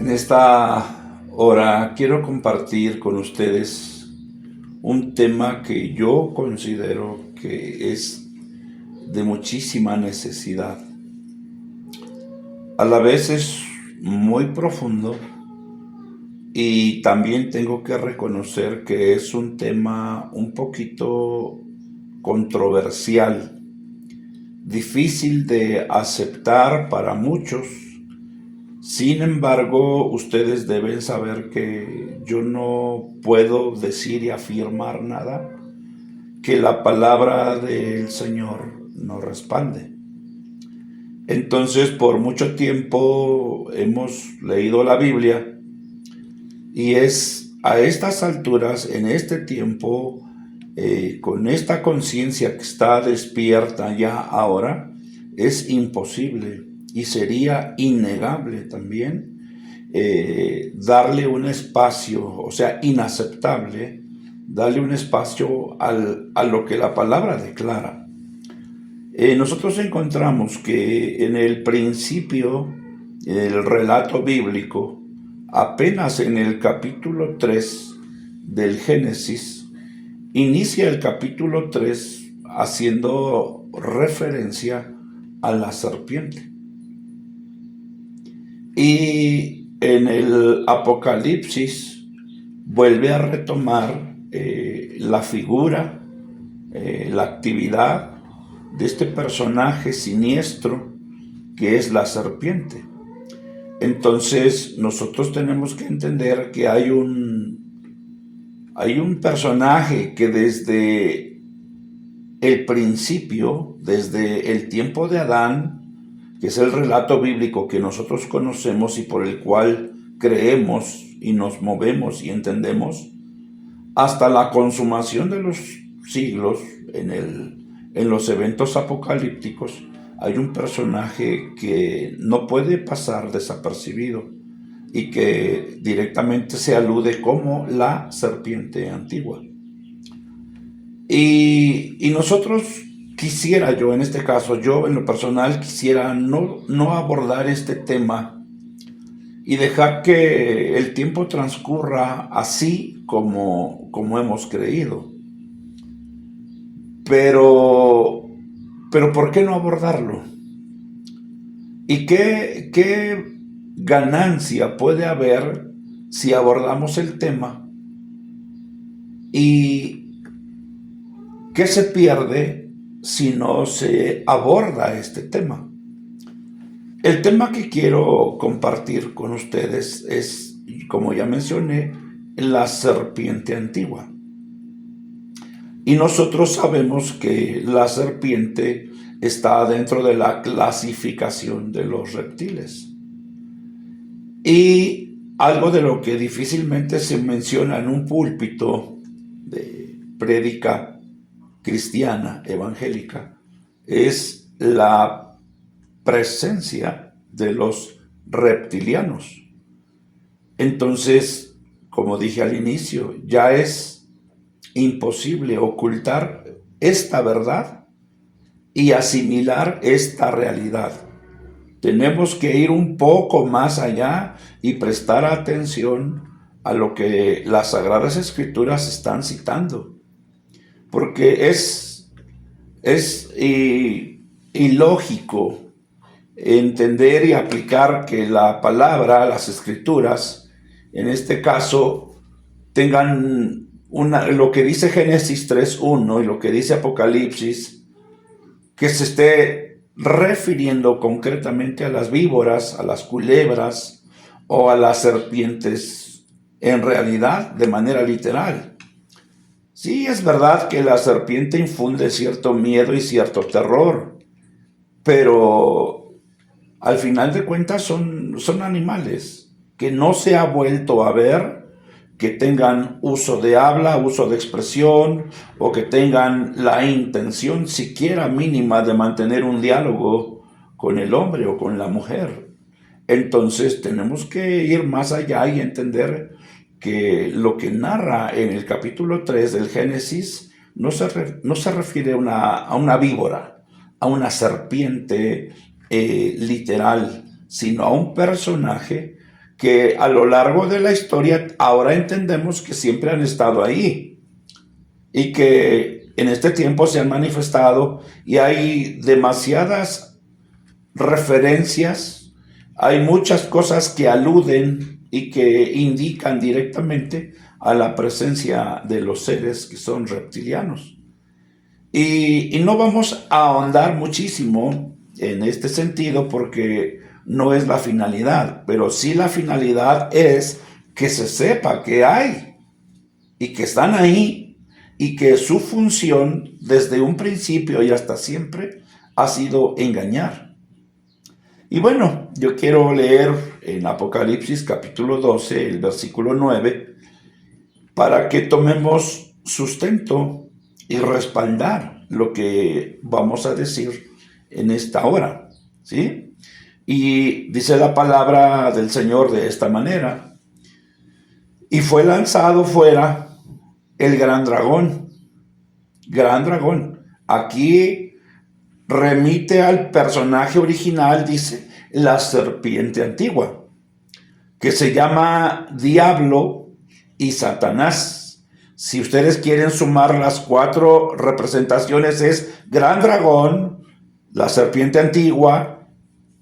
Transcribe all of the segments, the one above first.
En esta hora quiero compartir con ustedes un tema que yo considero que es de muchísima necesidad. A la vez es muy profundo y también tengo que reconocer que es un tema un poquito controversial, difícil de aceptar para muchos. Sin embargo, ustedes deben saber que yo no puedo decir y afirmar nada que la palabra del Señor no respalde. Entonces, por mucho tiempo hemos leído la Biblia y es a estas alturas, en este tiempo, con esta conciencia que está despierta ya ahora, es imposible y sería innegable también darle un espacio, o sea, inaceptable, darle un espacio a lo que la palabra declara. Nosotros encontramos que en el principio del relato bíblico, apenas en el capítulo 3 del Génesis, inicia el capítulo 3 haciendo referencia a la serpiente. Y en el Apocalipsis vuelve a retomar la figura, la actividad de este personaje siniestro que es la serpiente. Entonces nosotros tenemos que entender que hay un personaje que desde el principio, desde el tiempo de Adán, que es el relato bíblico que nosotros conocemos y por el cual creemos y nos movemos y entendemos, hasta la consumación de los siglos, en los eventos apocalípticos, hay un personaje que no puede pasar desapercibido y que directamente se alude como la serpiente antigua. Y nosotros quisiera yo, en este caso, yo en lo personal quisiera no abordar este tema y dejar que el tiempo transcurra así como hemos creído. Pero ¿por qué no abordarlo? ¿Y qué ganancia puede haber si abordamos el tema? ¿Y qué se pierde si no se aborda este tema? El tema que quiero compartir con ustedes es, como ya mencioné, la serpiente antigua. Y nosotros sabemos que la serpiente está dentro de la clasificación de los reptiles. Y algo de lo que difícilmente se menciona en un púlpito de prédica cristiana, evangélica, es la presencia de los reptilianos. Entonces, como dije al inicio, ya es imposible ocultar esta verdad y asimilar esta realidad. Tenemos que ir un poco más allá y prestar atención a lo que las Sagradas Escrituras están citando, porque es ilógico entender y aplicar que la palabra, las Escrituras, en este caso, tengan lo que dice Génesis 3:1 y lo que dice Apocalipsis, que se esté refiriendo concretamente a las víboras, a las culebras o a las serpientes, en realidad de manera literal. Sí, es verdad que la serpiente infunde cierto miedo y cierto terror, pero al final de cuentas son animales que no se ha vuelto a ver que tengan uso de habla, uso de expresión, o que tengan la intención siquiera mínima de mantener un diálogo con el hombre o con la mujer. Entonces tenemos que ir más allá y entender que lo que narra en el capítulo 3 del Génesis no se refiere a una víbora, a una serpiente literal, sino a un personaje que a lo largo de la historia ahora entendemos que siempre han estado ahí y que en este tiempo se han manifestado, y hay demasiadas referencias, hay muchas cosas que aluden y que indican directamente a la presencia de los seres que son reptilianos. Y no vamos a ahondar muchísimo en este sentido porque no es la finalidad, pero sí la finalidad es que se sepa que hay y que están ahí, y que su función desde un principio y hasta siempre ha sido engañar. Y bueno, yo quiero leer en Apocalipsis capítulo 12, el versículo 9, para que tomemos sustento y respaldar lo que vamos a decir en esta hora, ¿sí? Y dice la palabra del Señor de esta manera: y fue lanzado fuera el gran dragón. Gran dragón. Aquí remite al personaje original, dice, la serpiente antigua, que se llama Diablo y Satanás. Si ustedes quieren sumar las 4 representaciones, es gran dragón, la serpiente antigua,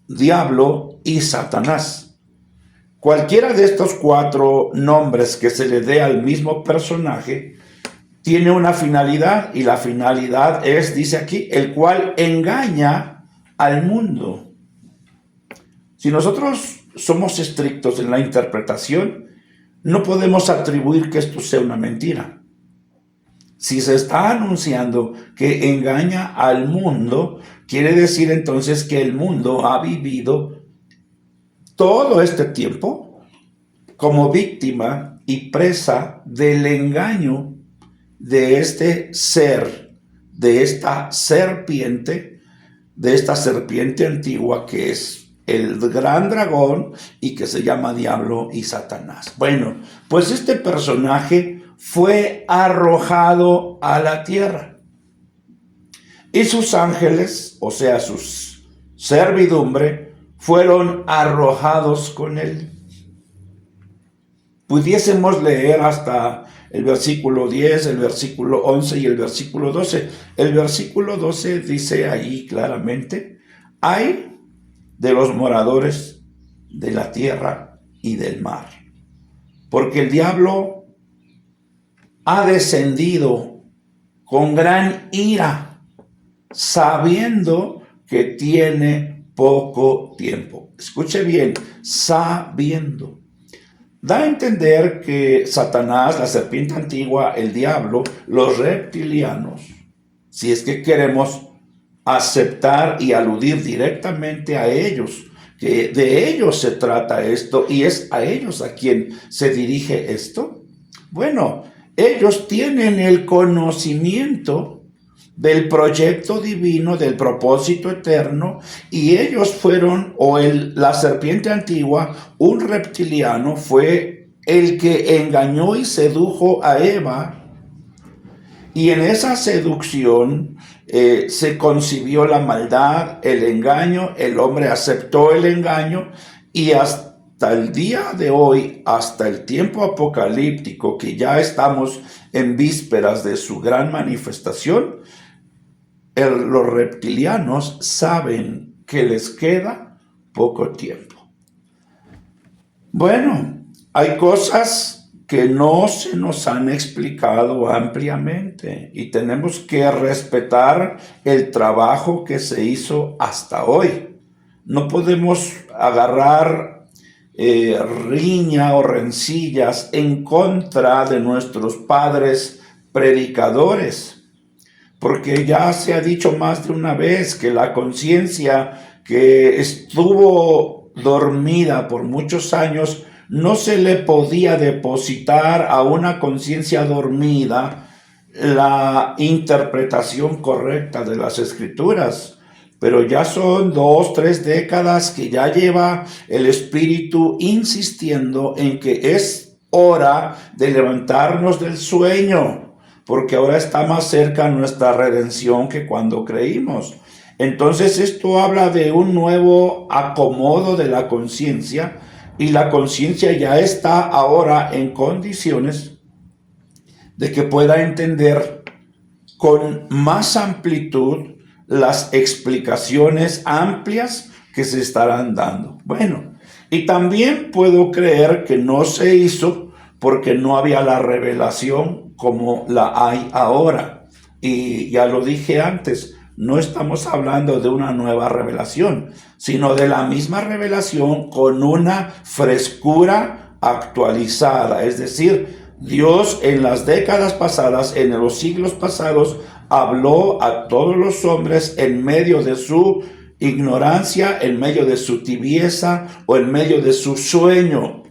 Diablo y Satanás. Cualquiera de estos 4 nombres que se le dé al mismo personaje tiene una finalidad, y la finalidad es, dice aquí, el cual engaña al mundo. Si nosotros somos estrictos en la interpretación, no podemos atribuir que esto sea una mentira. Si se está anunciando que engaña al mundo, quiere decir entonces que el mundo ha vivido todo este tiempo como víctima y presa del engaño de este ser, de esta serpiente antigua, que es el gran dragón y que se llama Diablo y Satanás. Bueno, pues este personaje fue arrojado a la tierra y sus ángeles, o sea, sus servidumbre, fueron arrojados con él. Pudiésemos leer hasta el versículo 10, el versículo 11 y el versículo 12. El versículo 12 dice ahí claramente: ay de los moradores de la tierra y del mar, porque el diablo ha descendido con gran ira, sabiendo que tiene poco tiempo. Escuche bien, sabiendo. Da a entender que Satanás, la serpiente antigua, el diablo, los reptilianos, si es que queremos aceptar y aludir directamente a ellos, que de ellos se trata esto y es a ellos a quien se dirige esto. Bueno, ellos tienen el conocimiento del proyecto divino, del propósito eterno, y ellos fueron, la serpiente antigua, un reptiliano, fue el que engañó y sedujo a Eva, y en esa seducción se concibió la maldad, el engaño, el hombre aceptó el engaño, y hasta el día de hoy, hasta el tiempo apocalíptico, que ya estamos en vísperas de su gran manifestación, los reptilianos saben que les queda poco tiempo. Bueno, hay cosas que no se nos han explicado ampliamente y tenemos que respetar el trabajo que se hizo hasta hoy. No podemos agarrar riña o rencillas en contra de nuestros padres predicadores, porque ya se ha dicho más de una vez que la conciencia que estuvo dormida por muchos años, no se le podía depositar a una conciencia dormida la interpretación correcta de las Escrituras. Pero ya son 2, 3 décadas que ya lleva el Espíritu insistiendo en que es hora de levantarnos del sueño, porque ahora está más cerca nuestra redención que cuando creímos. Entonces esto habla de un nuevo acomodo de la conciencia y la conciencia ya está ahora en condiciones de que pueda entender con más amplitud las explicaciones amplias que se estarán dando. Bueno, y también puedo creer que no se hizo porque no había la revelación como la hay ahora. Y ya lo dije antes, no estamos hablando de una nueva revelación, sino de la misma revelación con una frescura actualizada. Es decir, Dios en las décadas pasadas, en los siglos pasados, habló a todos los hombres en medio de su ignorancia, en medio de su tibieza o en medio de su sueño.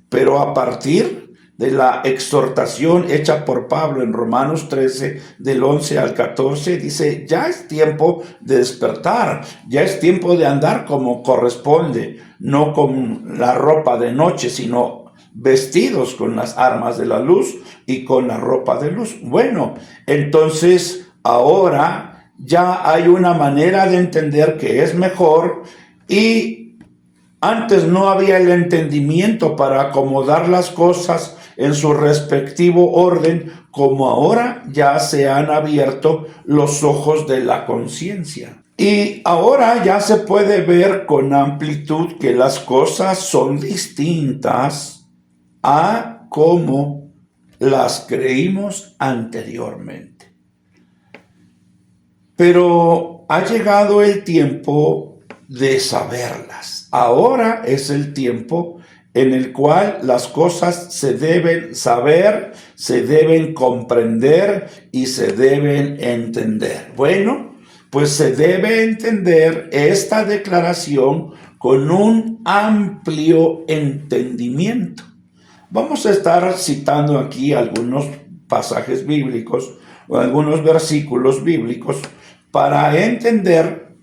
Pero a partir de la exhortación hecha por Pablo en Romanos 13, del 11 al 14, dice, ya es tiempo de despertar, ya es tiempo de andar como corresponde, no con la ropa de noche, sino vestidos con las armas de la luz y con la ropa de luz. Bueno, entonces ahora ya hay una manera de entender que es mejor, y antes no había el entendimiento para acomodar las cosas en su respectivo orden, como ahora ya se han abierto los ojos de la conciencia. Y ahora ya se puede ver con amplitud que las cosas son distintas a como las creímos anteriormente. Pero ha llegado el tiempo de saberlas. Ahora es el tiempo en el cual las cosas se deben saber, se deben comprender y se deben entender. Bueno, pues se debe entender esta declaración con un amplio entendimiento. Vamos a estar citando aquí algunos pasajes bíblicos o algunos versículos bíblicos para entender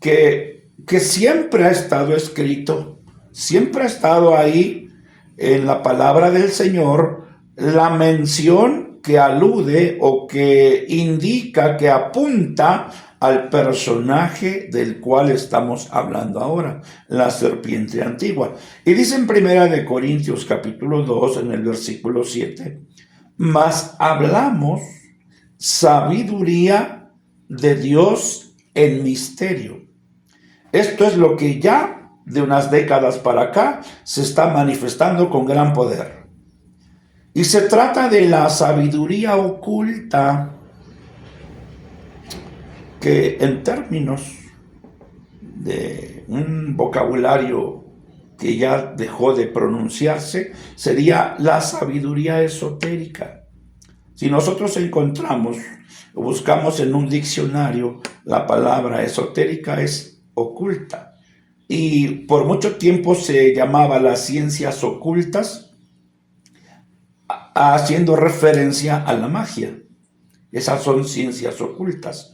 que siempre ha estado escrito, siempre ha estado ahí en la palabra del Señor la mención que alude o que indica, que apunta al personaje del cual estamos hablando ahora, la serpiente antigua. Y dice en 1 Corintios capítulo 2, en el versículo 7, mas hablamos sabiduría de Dios en misterio. Esto es lo que ya de unas décadas para acá se está manifestando con gran poder. Y se trata de la sabiduría oculta, que en términos de un vocabulario que ya dejó de pronunciarse, sería la sabiduría esotérica. Si nosotros encontramos o buscamos en un diccionario, la palabra esotérica es oculta. Y por mucho tiempo se llamaba las ciencias ocultas, haciendo referencia a la magia. Esas son ciencias ocultas.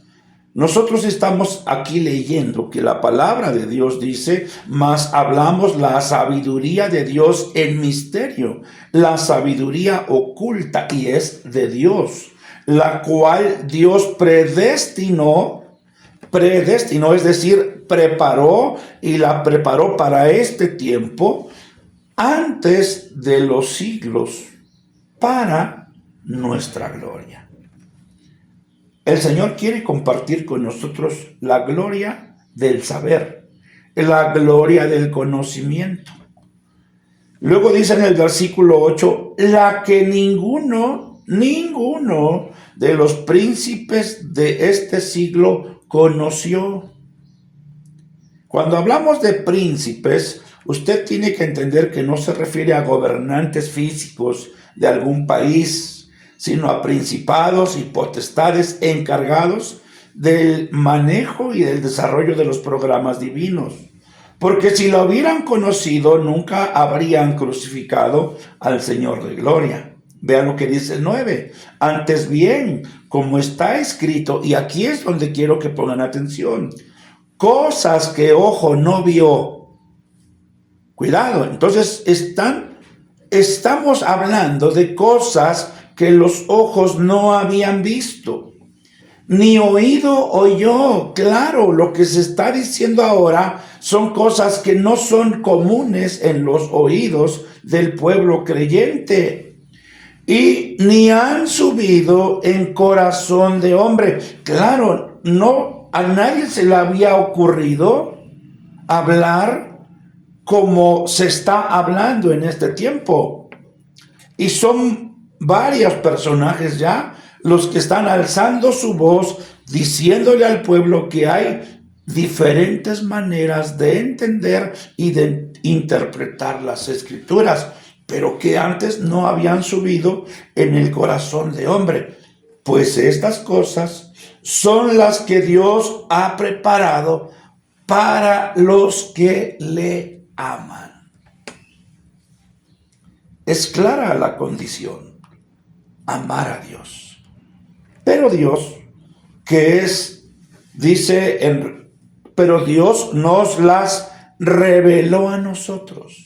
Nosotros estamos aquí leyendo que la palabra de Dios dice, mas hablamos la sabiduría de Dios en misterio, la sabiduría oculta, y es de Dios, la cual Dios predestinó, es decir, preparó, y la preparó para este tiempo antes de los siglos, para nuestra gloria. El Señor quiere compartir con nosotros la gloria del saber, la gloria del conocimiento. Luego dice en el versículo 8, la que ninguno de los príncipes de este siglo conoció. Cuando hablamos de príncipes, usted tiene que entender que no se refiere a gobernantes físicos de algún país, sino a principados y potestades encargados del manejo y del desarrollo de los programas divinos. Porque si lo hubieran conocido, nunca habrían crucificado al Señor de gloria. Vean lo que dice el 9. Antes bien, como está escrito, y aquí es donde quiero que pongan atención, cosas que ojo no vio. Cuidado, entonces estamos hablando de cosas que los ojos no habían visto, ni oído oyó. Claro, lo que se está diciendo ahora son cosas que no son comunes en los oídos del pueblo creyente. Y ni han subido en corazón de hombre. Claro, no, a nadie se le había ocurrido hablar como se está hablando en este tiempo. Y son varios personajes ya los que están alzando su voz, diciéndole al pueblo que hay diferentes maneras de entender y de interpretar las escrituras, pero que antes no habían subido en el corazón de hombre. Pues estas cosas son las que Dios ha preparado para los que le aman. Es clara la condición: amar a Dios. Pero Dios, pero Dios nos las reveló a nosotros.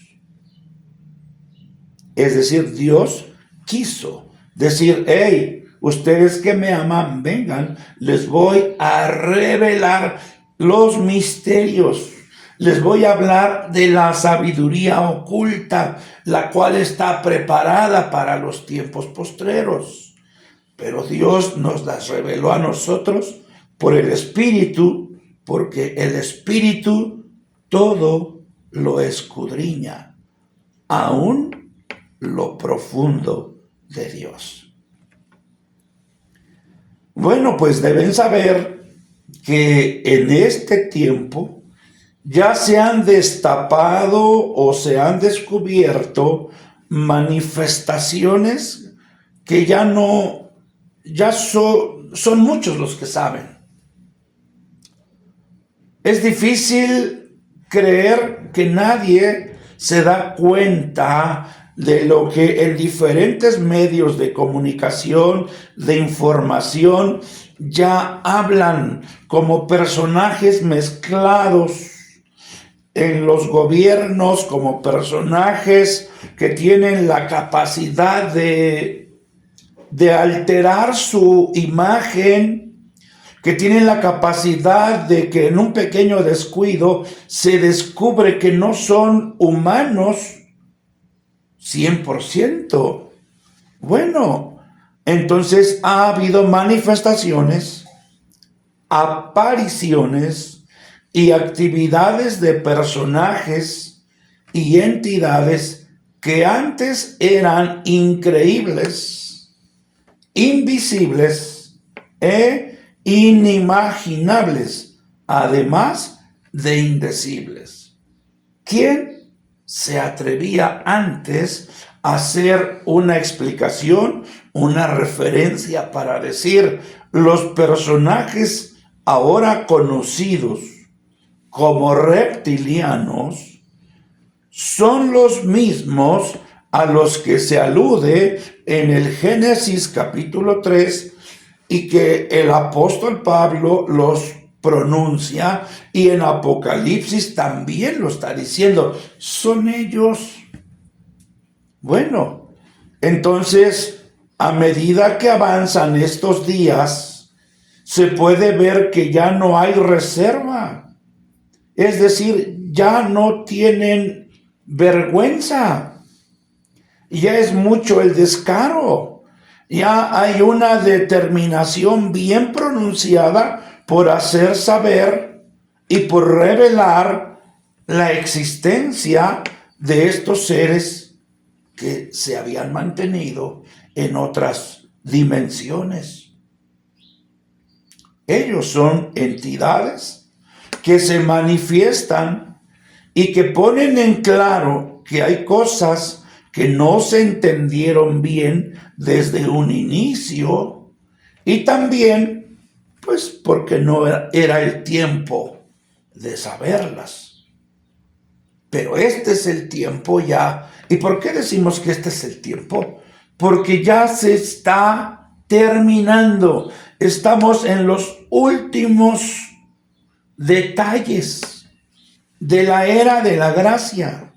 Es decir, Dios quiso decir: hey, ustedes que me aman, vengan, les voy a revelar los misterios. Les voy a hablar de la sabiduría oculta, la cual está preparada para los tiempos postreros. Pero Dios nos las reveló a nosotros por el Espíritu, porque el Espíritu todo lo escudriña, aún lo profundo de Dios. Bueno, pues deben saber que en este tiempo ya se han destapado o se han descubierto manifestaciones que son muchos los que saben. Es difícil creer que nadie se da cuenta de lo que en diferentes medios de comunicación, de información, ya hablan como personajes mezclados en los gobiernos, como personajes que tienen la capacidad de alterar su imagen, que tienen la capacidad de que en un pequeño descuido se descubre que no son humanos 100%. Bueno, entonces ha habido manifestaciones, apariciones y actividades de personajes y entidades que antes eran increíbles, invisibles e inimaginables, además de indecibles. ¿Quién se atrevía antes a hacer una explicación, una referencia para decir los personajes ahora conocidos como reptilianos son los mismos a los que se alude en el Génesis capítulo 3 y que el apóstol Pablo los pronuncia, y en Apocalipsis también lo está diciendo? Son ellos. Bueno, entonces, a medida que avanzan estos días, se puede ver que ya no hay reserva. Es decir, ya no tienen vergüenza. Ya es mucho el descaro. Ya hay una determinación bien pronunciada por hacer saber y por revelar la existencia de estos seres que se habían mantenido en otras dimensiones. Ellos son entidades que se manifiestan y que ponen en claro que hay cosas que no se entendieron bien desde un inicio, y también pues porque no era el tiempo de saberlas. Pero este es el tiempo ya. ¿Y por qué decimos que este es el tiempo? Porque ya se está terminando. Estamos en los últimos detalles de la era de la gracia.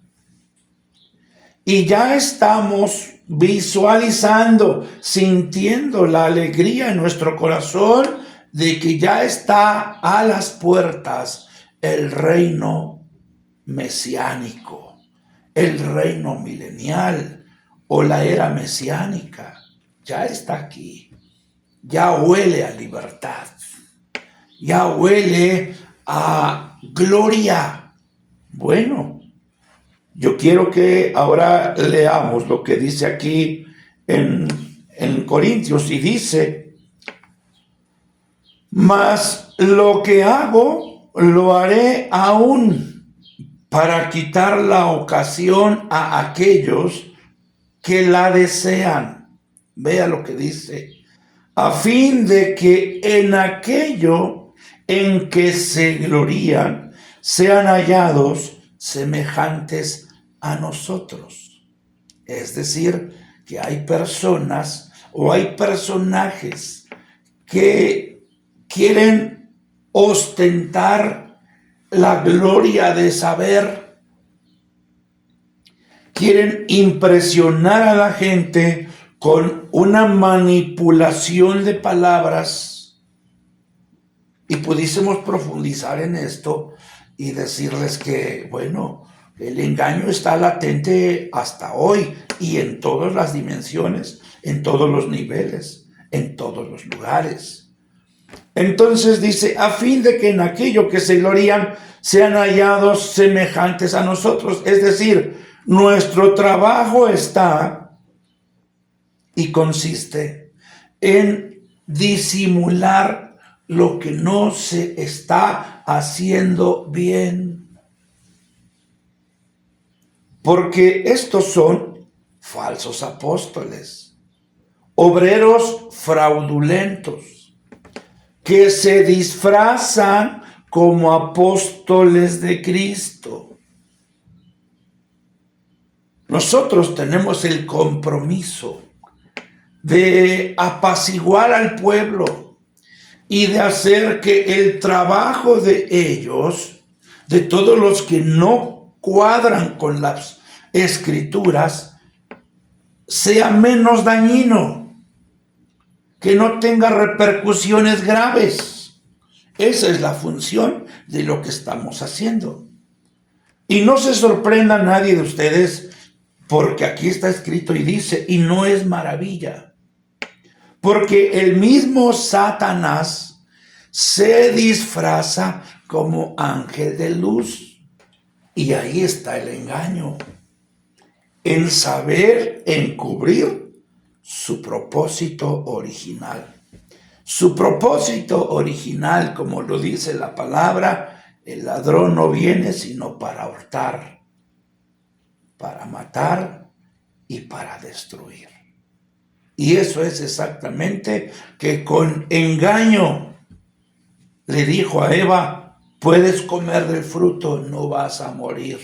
Y ya estamos visualizando, sintiendo la alegría en nuestro corazón de que ya está a las puertas el reino mesiánico, el reino milenial o la era mesiánica. Ya está aquí, ya huele a libertad, ya huele a gloria. Bueno, yo quiero que ahora leamos lo que dice aquí en Corintios, y dice: mas lo que hago, lo haré aún para quitar la ocasión a aquellos que la desean. Vea lo que dice: a fin de que en aquello en que se glorían sean hallados semejantes a nosotros. Es decir, que hay personas o hay personajes que quieren ostentar la gloria de saber, quieren impresionar a la gente con una manipulación de palabras, y pudiésemos profundizar en esto y decirles que, bueno, el engaño está latente hasta hoy y en todas las dimensiones, en todos los niveles, en todos los lugares. Entonces dice: a fin de que en aquello que se glorían sean hallados semejantes a nosotros. Es decir, nuestro trabajo está y consiste en disimular lo que no se está haciendo bien. Porque estos son falsos apóstoles, obreros fraudulentos, que se disfrazan como apóstoles de Cristo. Nosotros tenemos el compromiso de apaciguar al pueblo y de hacer que el trabajo de ellos, de todos los que no cuadran con las escrituras, sea menos dañino, que no tenga repercusiones graves. Esa es la función de lo que estamos haciendo. Y no se sorprenda nadie de ustedes, porque aquí está escrito y dice, y no es maravilla, porque el mismo Satanás se disfraza como ángel de luz. Y ahí está el engaño, en saber encubrir su propósito original. Su propósito original, como lo dice la palabra: el ladrón no viene sino para hurtar, para matar y para destruir. Y eso es exactamente que con engaño le dijo a Eva: puedes comer del fruto, no vas a morir.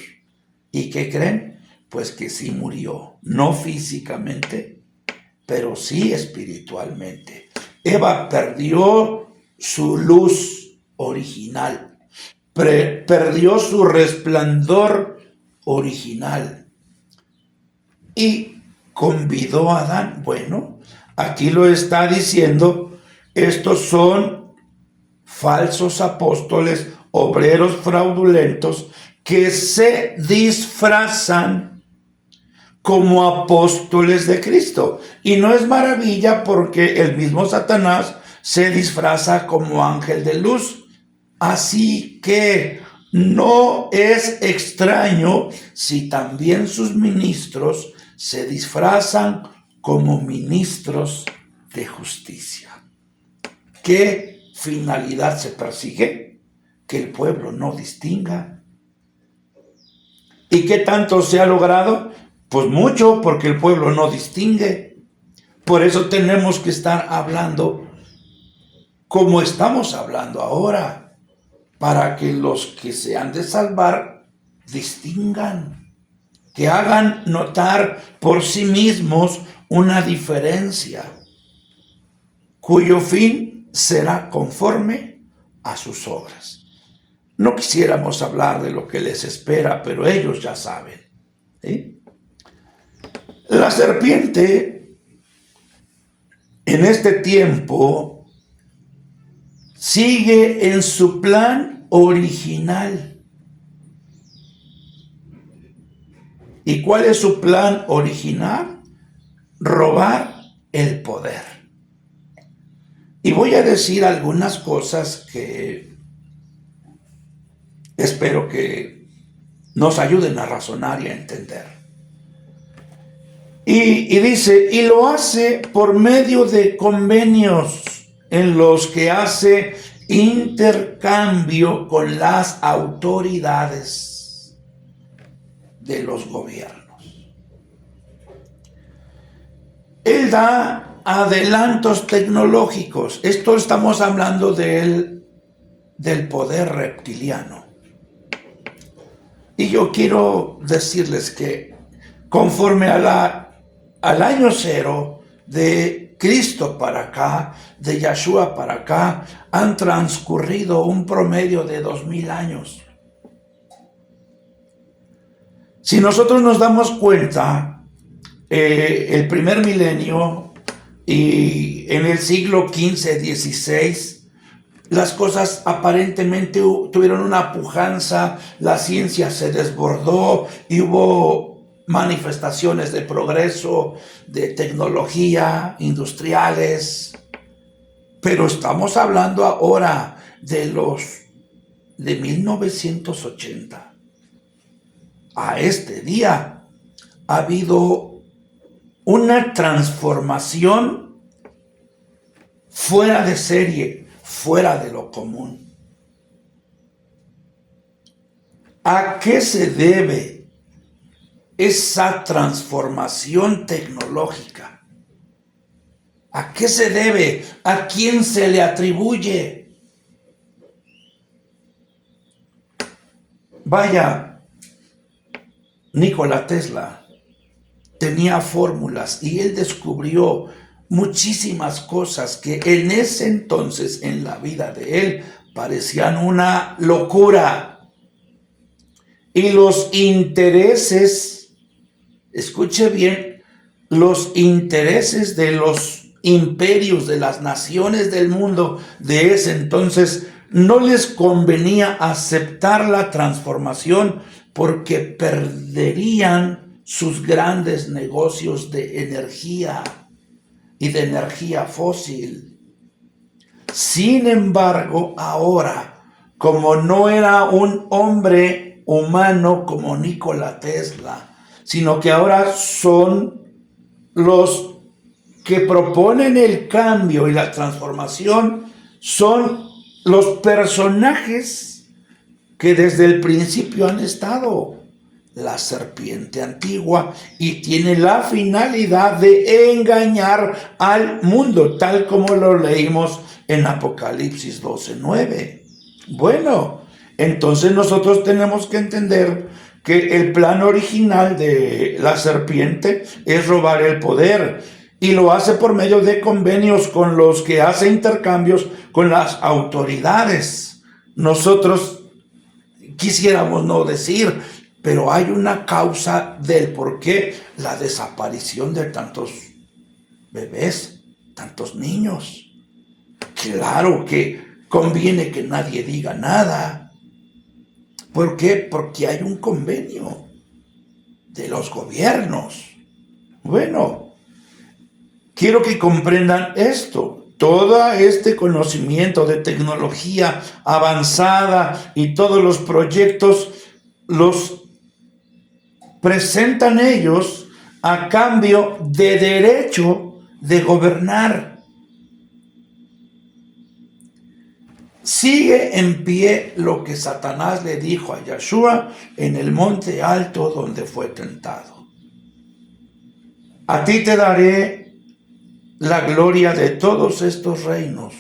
¿Y qué creen? Pues que sí murió, no físicamente, pero sí espiritualmente. Eva perdió su luz original, perdió su resplandor original y convidó a Adán. Bueno, aquí lo está diciendo: estos son falsos apóstoles, obreros fraudulentos, que se disfrazan como apóstoles de Cristo. Y no es maravilla, porque el mismo Satanás se disfraza como ángel de luz. Así que no es extraño si también sus ministros se disfrazan como ministros de justicia. ¿Qué finalidad se persigue? Que el pueblo no distinga. ¿Y qué tanto se ha logrado? Pues mucho, porque el pueblo no distingue. Por eso tenemos que estar hablando como estamos hablando ahora, para que los que se han de salvar distingan, que hagan notar por sí mismos una diferencia, cuyo fin será conforme a sus obras. No quisiéramos hablar de lo que les espera, pero ellos ya saben, ¿sí? La serpiente en este tiempo sigue en su plan original. ¿Y cuál es su plan original? Robar el poder. Y voy a decir algunas cosas que espero que nos ayuden a razonar y a entender. Y dice, y lo hace por medio de convenios en los que hace intercambio con las autoridades de los gobiernos. Él da adelantos tecnológicos. Esto estamos hablando del poder reptiliano. Y yo quiero decirles que conforme al año cero de Cristo para acá, de Yahshua para acá, han transcurrido un promedio de 2000 años. Si nosotros nos damos cuenta, el primer milenio y en el siglo XV, XVI, las cosas aparentemente tuvieron una pujanza, la ciencia se desbordó y hubo manifestaciones de progreso, de tecnología, industriales. Pero estamos hablando ahora de 1980. A este día ha habido una transformación fuera de serie, fuera de lo común. ¿A qué se debe esa transformación tecnológica? ¿A qué se debe? ¿A quién se le atribuye? Vaya, Nikola Tesla tenía fórmulas y él descubrió muchísimas cosas que en ese entonces en la vida de él parecían una locura. Y los intereses, escuche bien, los intereses de los imperios, de las naciones del mundo de ese entonces, no les convenía aceptar la transformación porque perderían sus grandes negocios de energía y de energía fósil. Sin embargo, ahora, como no era un hombre humano como Nikola Tesla, sino que ahora son los que proponen el cambio y la transformación, son los personajes que desde el principio han estado. La serpiente antigua, y tiene la finalidad de engañar al mundo, tal como lo leímos en Apocalipsis 12:9. Bueno, entonces nosotros tenemos que entender que el plan original de la serpiente es robar el poder, y lo hace por medio de convenios con los que hace intercambios con las autoridades. Nosotros quisiéramos no decir, pero hay una causa del por qué la desaparición de tantos bebés, tantos niños. Claro que conviene que nadie diga nada. ¿Por qué? Porque hay un convenio de los gobiernos. Bueno, quiero que comprendan esto. Todo este conocimiento de tecnología avanzada y todos los proyectos los presentan ellos a cambio de derecho de gobernar. Sigue en pie lo que Satanás le dijo a Yahshua en el monte alto donde fue tentado. A ti te daré la gloria de todos estos reinos,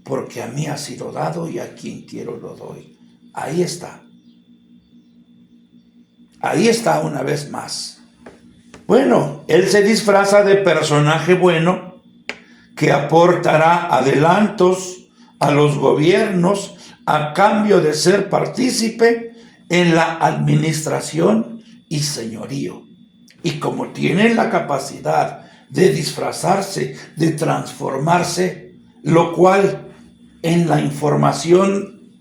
porque a mí ha sido dado y a quien quiero lo doy. Ahí está. Ahí está una vez más. Bueno, él se disfraza de personaje bueno que aportará adelantos a los gobiernos a cambio de ser partícipe en la administración y señorío. Y como tienen la capacidad de disfrazarse, de transformarse, lo cual en la información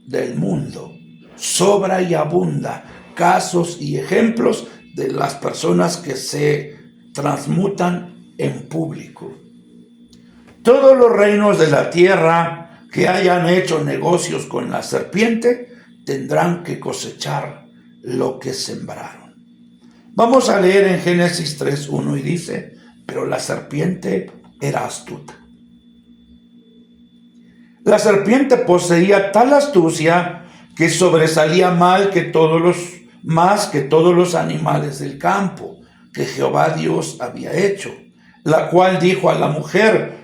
del mundo sobra y abunda casos y ejemplos de las personas que se transmutan en público. Todos los reinos de la tierra que hayan hecho negocios con la serpiente tendrán que cosechar lo que sembraron. Vamos a leer en Génesis 3:1 y dice: pero la serpiente era astuta. La serpiente poseía tal astucia que sobresalía más que todos los animales del campo que Jehová Dios había hecho, la cual dijo a la mujer: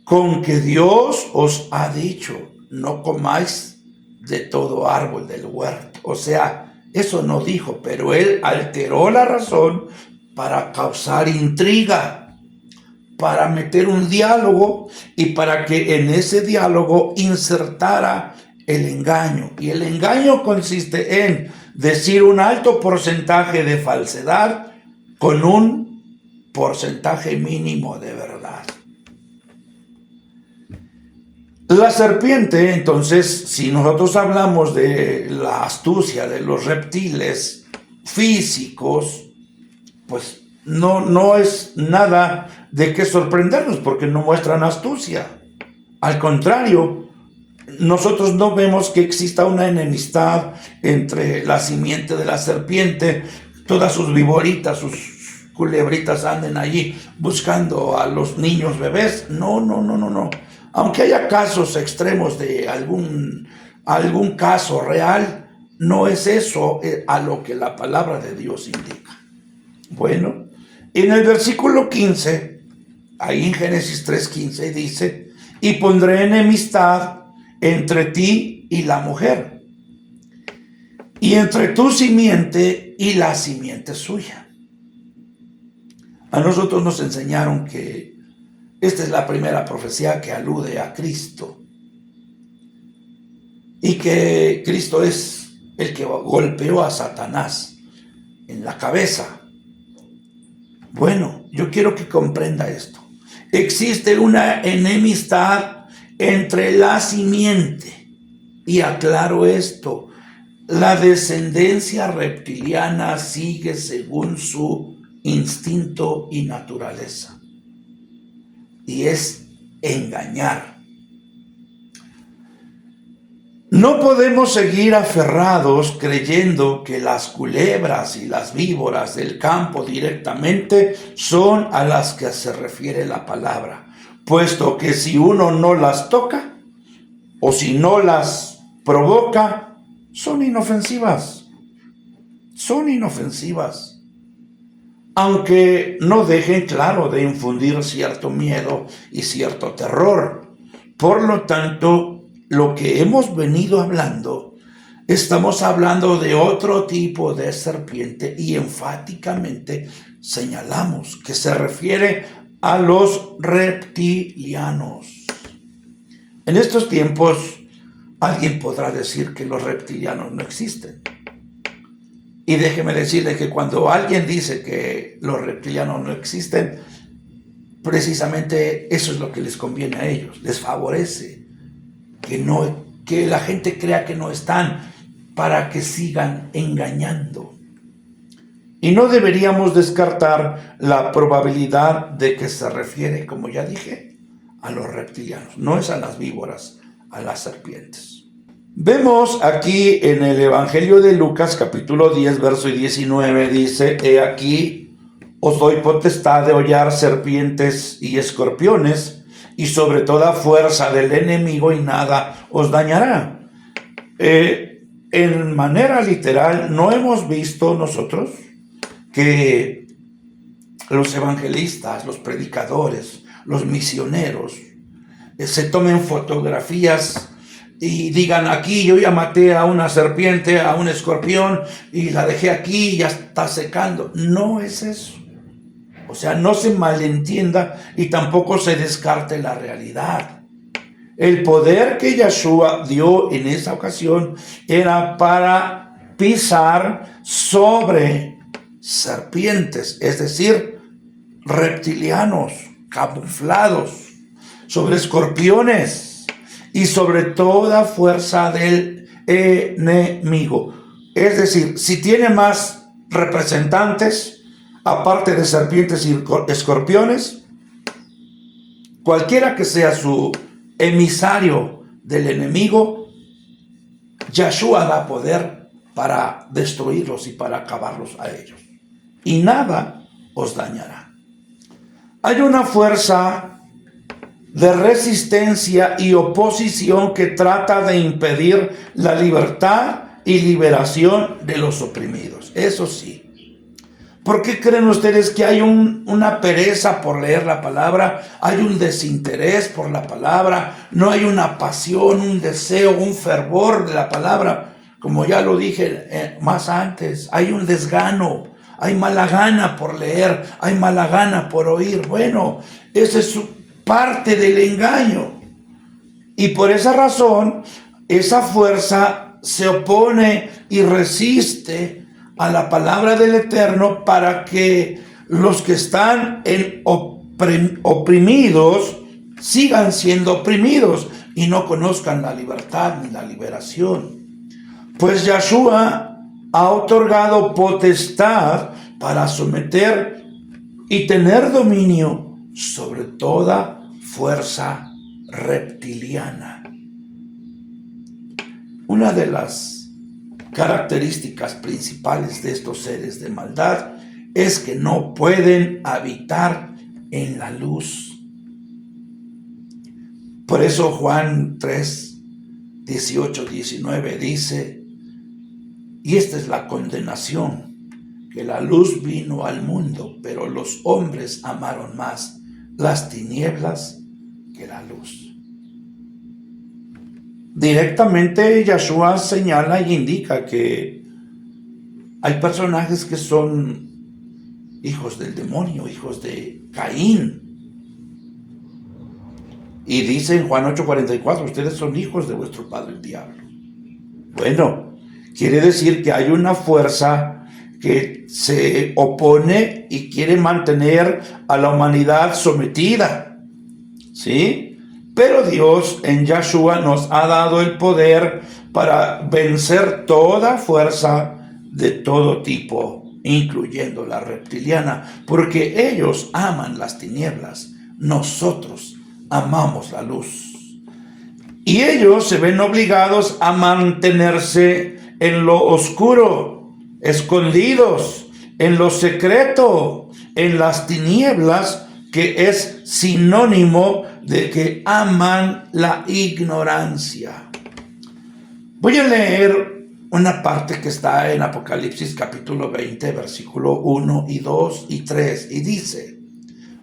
con que Dios os ha dicho, no comáis de todo árbol del huerto. O sea, eso no dijo, pero él alteró la razón para causar intriga, para meter un diálogo y para que en ese diálogo insertara el engaño. Y el engaño consiste en decir un alto porcentaje de falsedad con un porcentaje mínimo de verdad. La serpiente, entonces, si nosotros hablamos de la astucia de los reptiles físicos, pues no es nada de qué sorprendernos porque no muestran astucia. Al contrario, nosotros no vemos que exista una enemistad entre la simiente de la serpiente, todas sus víboritas, sus culebritas anden allí buscando a los niños bebés. No. Aunque haya casos extremos de algún caso real, no es eso a lo que la palabra de Dios indica. Bueno, en el versículo 15, ahí en Génesis 3:15 dice: y pondré enemistad entre ti y la mujer, y entre tu simiente y la simiente suya. A nosotros nos enseñaron que esta es la primera profecía que alude a Cristo, y que Cristo es el que golpeó a Satanás en la cabeza. Bueno, yo quiero que comprenda esto. Existe una enemistad entre la simiente, y aclaro esto: la descendencia reptiliana sigue según su instinto y naturaleza, y es engañar. No podemos seguir aferrados creyendo que las culebras y las víboras del campo directamente son a las que se refiere la palabra, puesto que si uno no las toca o si no las provoca, son inofensivas. Son inofensivas, aunque no dejen claro de infundir cierto miedo y cierto terror. Por lo tanto, lo que hemos venido hablando, estamos hablando de otro tipo de serpiente, y enfáticamente señalamos que se refiere a los reptilianos. En estos tiempos, alguien podrá decir que los reptilianos no existen. Y déjeme decirle que cuando alguien dice que los reptilianos no existen, precisamente eso es lo que les conviene a ellos, les favorece que la gente crea que no están, para que sigan engañando. Y no deberíamos descartar la probabilidad de que se refiere, como ya dije, a los reptilianos. No es a las víboras, a las serpientes. Vemos aquí en el Evangelio de Lucas, capítulo 10, verso 19, dice: he aquí, os doy potestad de hollar serpientes y escorpiones, y sobre toda fuerza del enemigo, y nada os dañará. En manera literal, no hemos visto nosotros que los evangelistas, los predicadores, los misioneros se tomen fotografías y digan: aquí yo ya maté a una serpiente, a un escorpión, y la dejé aquí y ya está secando. No es eso. O sea, no se malentienda y tampoco se descarte la realidad. El poder que Yeshua dio en esa ocasión era para pisar sobre serpientes, es decir, reptilianos camuflados, sobre escorpiones, y sobre toda fuerza del enemigo. Es decir, si tiene más representantes, aparte de serpientes y escorpiones, cualquiera que sea su emisario del enemigo, Yahshua da poder para destruirlos y para acabarlos a ellos. Y nada os dañará. Hay una fuerza de resistencia y oposición que trata de impedir la libertad y liberación de los oprimidos. Eso sí. ¿Por qué creen ustedes que hay una pereza por leer la palabra? Hay un desinterés por la palabra. No hay una pasión, un deseo, un fervor de la palabra. Como ya lo dije más antes, hay un desgano. Hay mala gana por leer. Hay mala gana por oír. Bueno, esa es parte del engaño. Y por esa razón, esa fuerza se opone y resiste a la palabra del Eterno para que los que están oprimidos sigan siendo oprimidos y no conozcan la libertad ni la liberación. Pues Yahshua ha otorgado potestad para someter y tener dominio sobre toda fuerza reptiliana. Una de las características principales de estos seres de maldad es que no pueden habitar en la luz. Por eso Juan 3, 18, 19 dice, y esta es la condenación, que la luz vino al mundo, pero los hombres amaron más las tinieblas que la luz. Directamente Yahshua señala y indica que hay personajes que son hijos del demonio, hijos de Caín. Y dice en Juan 8:44, ustedes son hijos de vuestro padre el diablo. Bueno, quiere decir que hay una fuerza que se opone y quiere mantener a la humanidad sometida, ¿sí? Pero Dios en Yahshua nos ha dado el poder para vencer toda fuerza de todo tipo, incluyendo la reptiliana, porque ellos aman las tinieblas, nosotros amamos la luz. Y ellos se ven obligados a mantenerse en lo oscuro, escondidos, en lo secreto, en las tinieblas, que es sinónimo de que aman la ignorancia. Voy a leer una parte que está en Apocalipsis capítulo 20, versículo 1 y 2 y 3, y dice,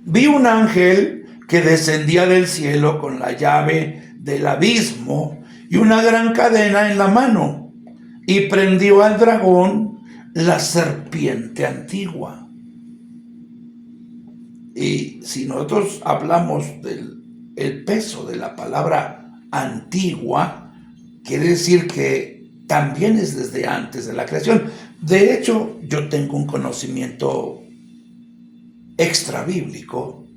vi un ángel que descendía del cielo con la llave del abismo y una gran cadena en la mano, y prendió al dragón, la serpiente antigua. Y si nosotros hablamos del peso de la palabra antigua, quiere decir que también es desde antes de la creación. De hecho, yo tengo un conocimiento extra bíblico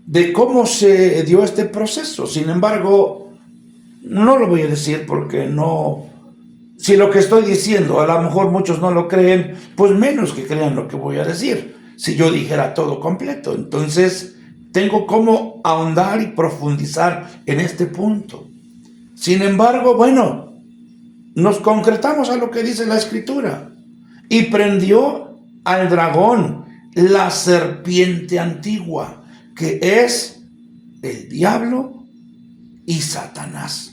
de cómo se dio este proceso. Sin embargo, no lo voy a decir porque no... Si lo que estoy diciendo, a lo mejor muchos no lo creen, pues menos que crean lo que voy a decir. Si yo dijera todo completo, entonces tengo cómo ahondar y profundizar en este punto. Sin embargo, bueno, nos concretamos a lo que dice la Escritura. Y prendió al dragón, la serpiente antigua, que es el diablo y Satanás.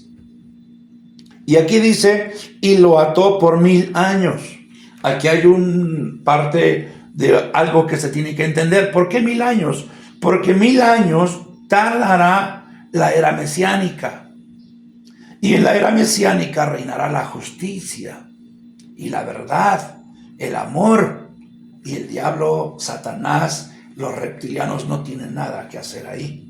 Y aquí dice, y lo ató por 1000 años. Aquí hay un parte de algo que se tiene que entender. ¿Por qué 1000 años? Porque 1000 años tardará la era mesiánica. Y en la era mesiánica reinará la justicia y la verdad, el amor. Y el diablo, Satanás, los reptilianos no tienen nada que hacer ahí.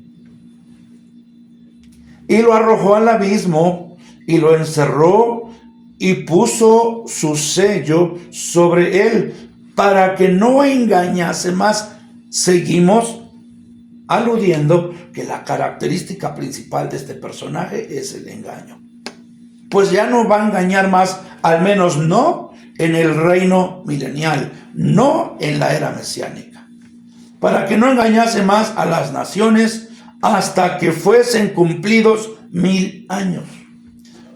Y lo arrojó al abismo y lo encerró y puso su sello sobre él para que no engañase más. Seguimos aludiendo que la característica principal de este personaje es el engaño. Pues ya no va a engañar más, al menos no en el reino milenial, no en la era mesiánica, para que no engañase más a las naciones hasta que fuesen cumplidos 1000 años.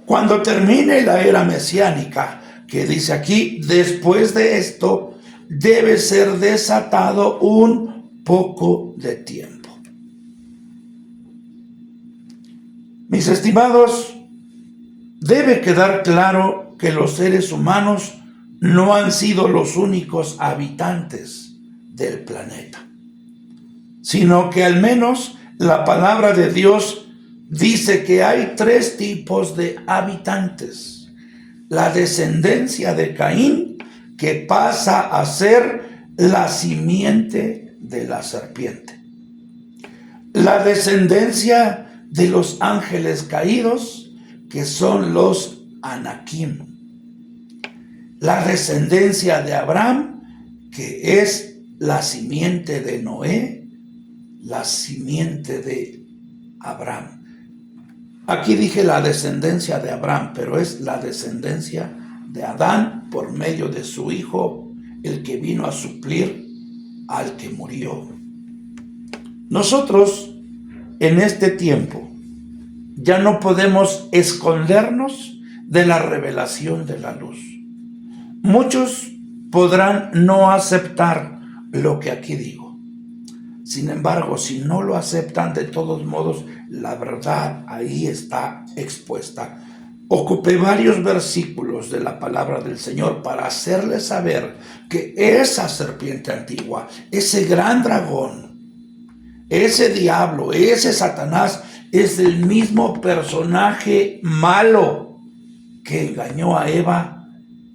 Cuando termine la era mesiánica, que dice aquí, después de esto debe ser desatado un poco de tiempo. Mis estimados, debe quedar claro que los seres humanos no han sido los únicos habitantes del planeta, sino que al menos la palabra de Dios dice que hay 3 tipos de habitantes. La descendencia de Caín, que pasa a ser la simiente de la serpiente. La descendencia de los ángeles caídos, que son los Anakim. La descendencia de Abraham, que es la simiente de Noé, la simiente de Abraham. Aquí dije la descendencia de Abraham, pero es la descendencia de Adán por medio de su hijo, el que vino a suplir al que murió. Nosotros, en este tiempo, ya no podemos escondernos de la revelación de la luz. Muchos podrán no aceptar lo que aquí digo. Sin embargo, si no lo aceptan, de todos modos, la verdad ahí está expuesta. Ocupé varios versículos de la palabra del Señor para hacerles saber que esa serpiente antigua, ese gran dragón, ese diablo, ese Satanás, es el mismo personaje malo que engañó a Eva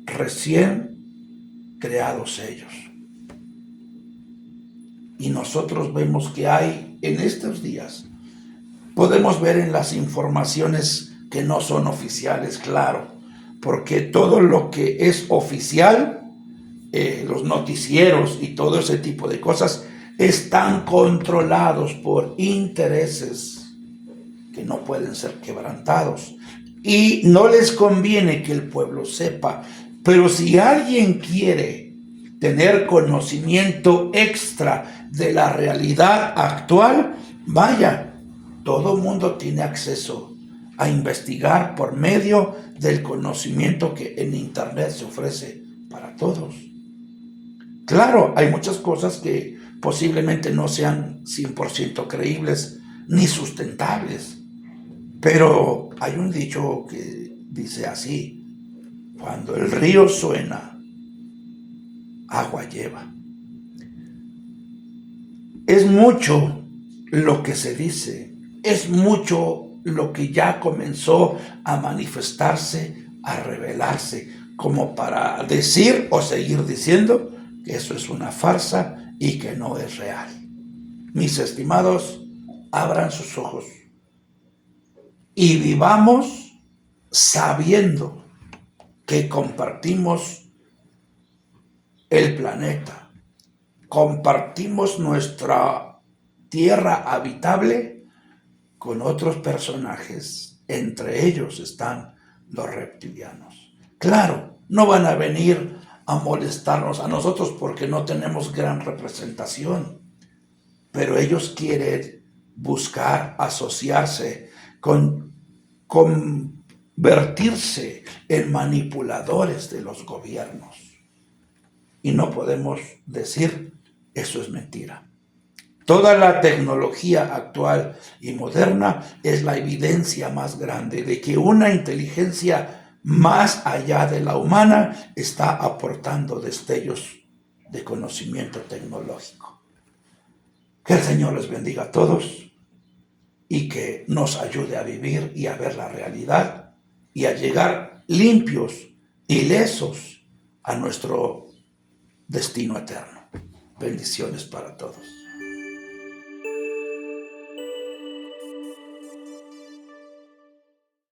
recién creados ellos. Y nosotros vemos que hay en estos días, podemos ver en las informaciones que no son oficiales, claro, porque todo lo que es oficial, los noticieros y todo ese tipo de cosas, están controlados por intereses que no pueden ser quebrantados. Y no les conviene que el pueblo sepa. Pero si alguien quiere tener conocimiento extra de la realidad actual, vaya, todo mundo tiene acceso a investigar por medio del conocimiento que en internet se ofrece para todos. Claro, hay muchas cosas que posiblemente no sean 100% creíbles ni sustentables, pero hay un dicho que dice así: cuando el río suena, agua lleva. Es mucho lo que se dice, es mucho lo que ya comenzó a manifestarse, a revelarse, como para decir o seguir diciendo que eso es una farsa y que no es real. Mis estimados, abran sus ojos y vivamos sabiendo que compartimos el planeta, compartimos nuestra tierra habitable con otros personajes. Entre ellos están los reptilianos. Claro, no van a venir a molestarnos a nosotros porque no tenemos gran representación, pero ellos quieren buscar asociarse convertirse en manipuladores de los gobiernos. Y no podemos decir eso es mentira. Toda la tecnología actual y moderna es la evidencia más grande de que una inteligencia más allá de la humana está aportando destellos de conocimiento tecnológico. Que el Señor les bendiga a todos y que nos ayude a vivir y a ver la realidad y a llegar limpios, ilesos a nuestro destino eterno. Bendiciones para todos.